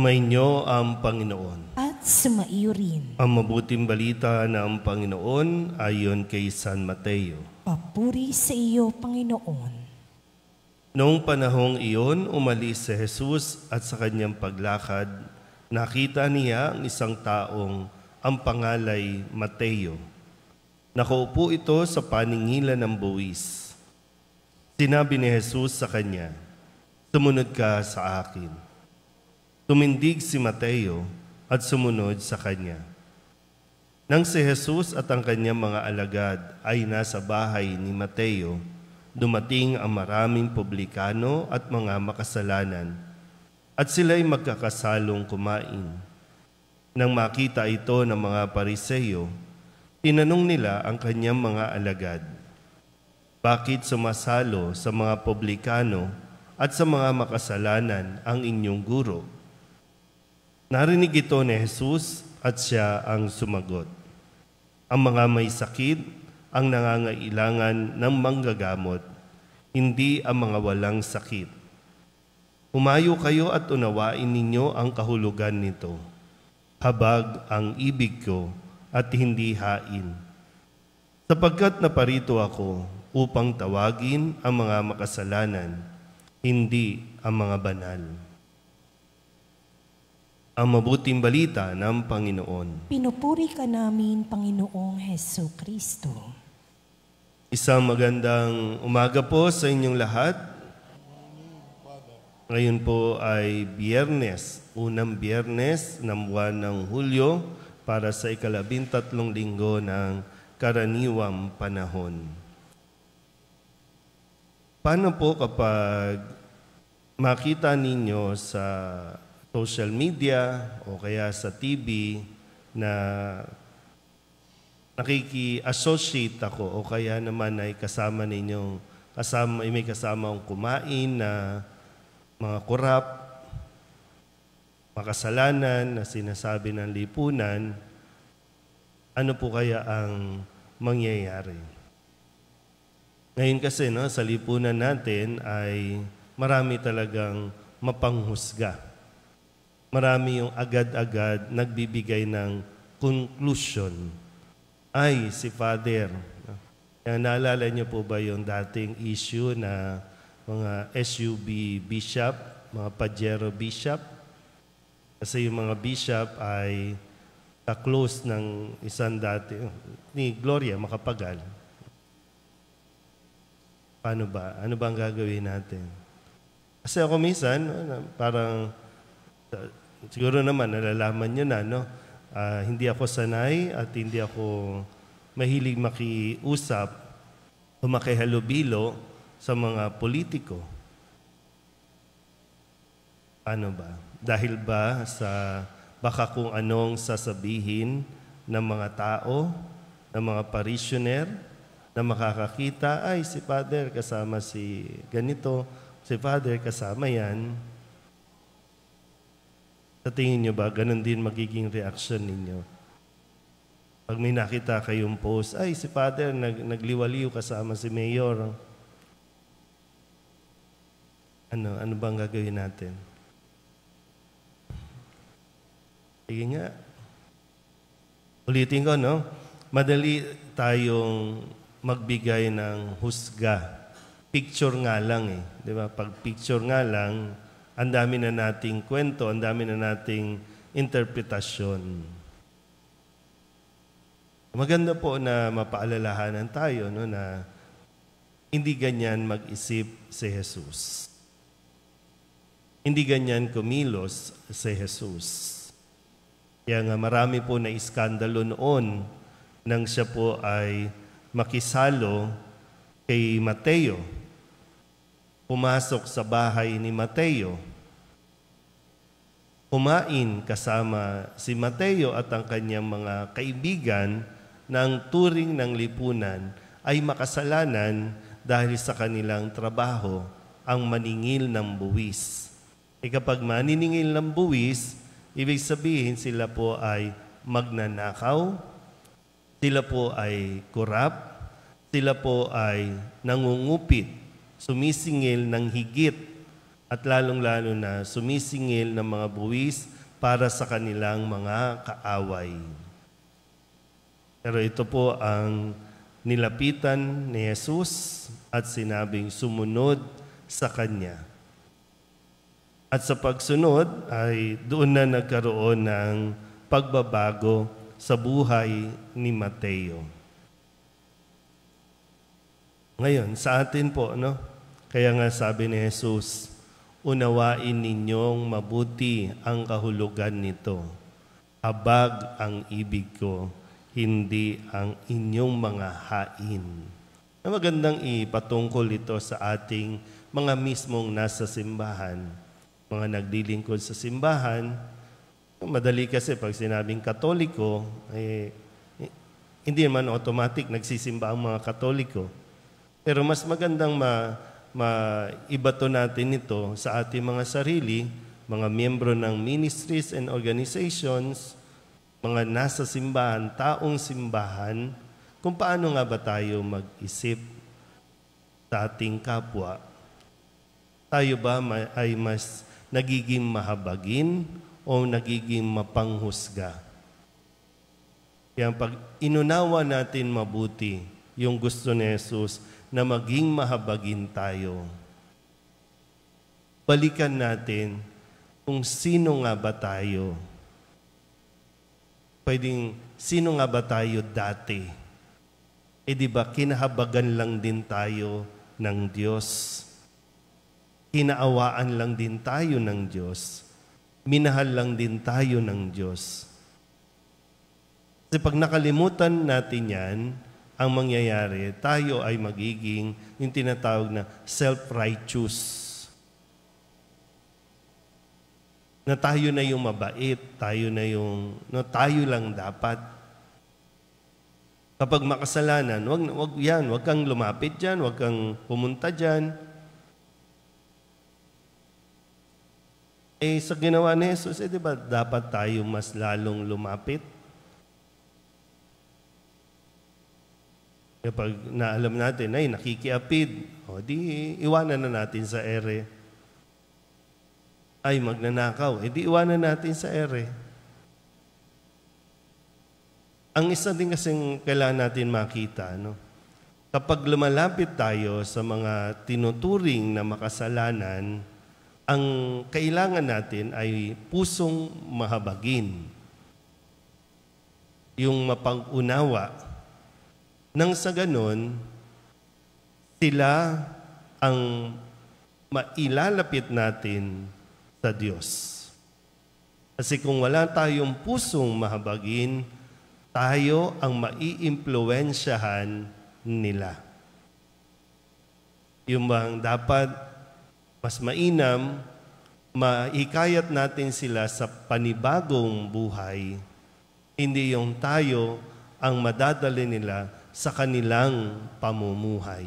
Sumainyo ang Panginoon. At sumaiyo rin. Ang mabuting balita ng Panginoon ayon kay San Mateo. Papuri sa iyo, Panginoon. Noong panahong iyon, umalis si Jesus at sa kanyang paglakad, nakita niya ang isang taong ang pangalay Mateo. Nakaupo ito sa paningilan ng buwis. Sinabi ni Jesus sa kanya, "Sumunod ka sa akin." Tumindig si Mateo at sumunod sa kanya. Nang si Jesus at ang kanyang mga alagad ay nasa bahay ni Mateo, dumating ang maraming publikano at mga makasalanan, at sila'y magkakasalong kumain. Nang makita ito ng mga Pariseo, tinanong nila ang kanyang mga alagad, "Bakit sumasalo sa mga publikano at sa mga makasalanan ang inyong guro?" Narinig ito ni Jesus at siya ang sumagot, "Ang mga may sakit ang nangangailangan ng manggagamot, hindi ang mga walang sakit. Humayo kayo at unawain ninyo ang kahulugan nito. Habag ang ibig ko at hindi hain. Sapagkat naparito ako upang tawagin ang mga makasalanan, hindi ang mga banal." Ang mabuting balita ng Panginoon. Pinupuri ka namin, Panginoong Hesus Kristo. Isang magandang umaga po sa inyong lahat. Ngayon po ay Biyernes, unang Biyernes ng buwan ng Hulyo para sa ika-13 linggo ng karaniwang panahon. Paano po kapag makita ninyo sa social media o kaya sa TV na nakiki-associate ako o kaya naman ay kasama ninyong may kasama akong kumain na mga korap, makasalanan na sinasabi ng lipunan, ano po kaya ang mangyayari? Ngayon kasi sa lipunan natin ay marami talagang mapanghusga. Marami yung agad-agad nagbibigay ng conclusion. Ay, si Father. Naalala niyo po ba yung dating issue na mga SUB bishop, mga Pajero bishop? Kasi yung mga bishop ay ka-close ng isang dati, ni Gloria Macapagal. Paano ba? Ano ba ang gagawin natin? Kasi ako minsan, parang siguro naman, nalalaman nyo na, hindi ako sanay at hindi ako mahilig makiusap o makihalubilo sa mga politiko. Ano ba? Dahil ba sa baka kung anong sasabihin ng mga tao, ng mga parishioner, na makakakita, ay si Father kasama si ganito, si Father kasama yan. Sa tingin nyo ba, ganun din magiging reaction ninyo? Pag may nakita kayong post, ay si Father nagliwaliw kasama si Mayor. Ano bang gagawin natin? Sige nga. Ulitin ko, madali tayong magbigay ng husga. Picture nga lang di ba? Pag picture nga lang, ang dami na nating kwento, ang dami na nating interpretasyon. Maganda po na mapaalalahanan tayo na hindi ganyan mag-isip si Jesus. Hindi ganyan kumilos si Jesus. Kaya nga marami po na iskandalo noon nang siya po ay makisalo kay Mateo. Pumasok sa bahay ni Mateo. Kumain kasama si Mateo at ang kanyang mga kaibigan na ang turing ng lipunan ay makasalanan dahil sa kanilang trabaho, ang maningil ng buwis. Kapag maniningil ng buwis, ibig sabihin sila po ay magnanakaw, sila po ay kurap, sila po ay nangungupit, sumisingil ng higit at lalong-lalo na sumisingil ng mga buwis para sa kanilang mga kaaway. Pero ito po ang nilapitan ni Jesus at sinabing sumunod sa Kanya. At sa pagsunod ay doon na nagkaroon ng pagbabago sa buhay ni Mateo. Ngayon, sa atin po, no? Kaya nga sabi ni Jesus, unawain ninyong mabuti ang kahulugan nito. Habag ang ibig ko, hindi ang inyong mga hain. Na magandang ipatungkol ito sa ating mga mismong nasa simbahan. Mga naglilingkod sa simbahan, madali kasi pag sinabing Katoliko, hindi naman automatic nagsisimba ang mga Katoliko. Pero mas magandang maibato natin ito sa ating mga sarili, mga miyembro ng ministries and organizations, mga nasa simbahan, taong simbahan, kung paano nga ba tayo mag-isip sa ating kapwa. Tayo ba ay mas nagiging mahabagin o nagiging mapanghusga? Kaya pag inunawa natin mabuti yung gusto ni Jesus na maging mahabagin tayo, balikan natin kung sino nga ba tayo. Pwedeng, sino nga ba tayo dati? Di ba, kinahabagan lang din tayo ng Diyos. Kinaawaan lang din tayo ng Diyos. Minahal lang din tayo ng Diyos. Kasi pag nakalimutan natin yan, ang mangyayari, tayo ay magiging yung tinatawag na self-righteous. Na tayo na yung mabait, tayo na yung, tayo lang dapat. Kapag makasalanan, wag kang lumapit dyan, wag kang pumunta dyan. Sa ginawa ni Jesus, di ba dapat tayo mas lalong lumapit? Kapag naalam natin, nakikiapid, di iwanan na natin sa ere. Ay, magnanakaw, di iwanan natin sa ere. Ang isa din kasing kailangan natin makita, kapag lumalapit tayo sa mga tinuturing na makasalanan, ang kailangan natin ay pusong mahabagin. Yung mapag-unawa. Nang sa ganon, sila ang mailalapit natin sa Diyos. Kasi kung wala tayong pusong mahabagin, tayo ang maiimpluwensyahan nila. Yung bang dapat mas mainam, maikayat natin sila sa panibagong buhay, hindi yung tayo ang madadali nila sa kanilang pamumuhay.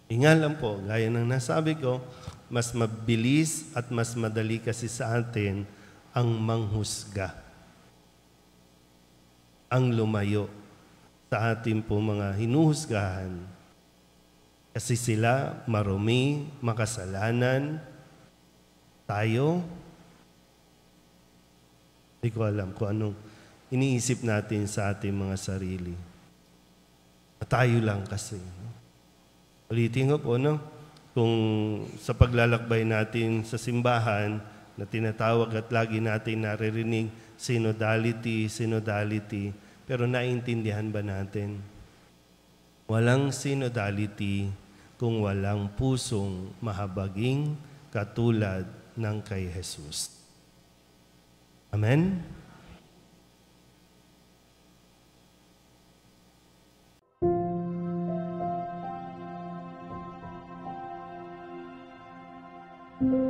Nga lang po, gaya ng nasabi ko, mas mabilis at mas madali kasi sa atin ang manghusga, ang lumayo sa ating po mga hinuhusgahan. Kasi sila marumi, makasalanan, tayo, hindi ko alam kung anong iniisip natin sa ating mga sarili. Tayo lang kasi. Ulitin ko po, kung sa paglalakbay natin sa simbahan na tinatawag at lagi natin naririnig synodality, pero naiintindihan ba natin? Walang synodality kung walang pusong mahabaging katulad ng kay Jesus. Amen? Thank you.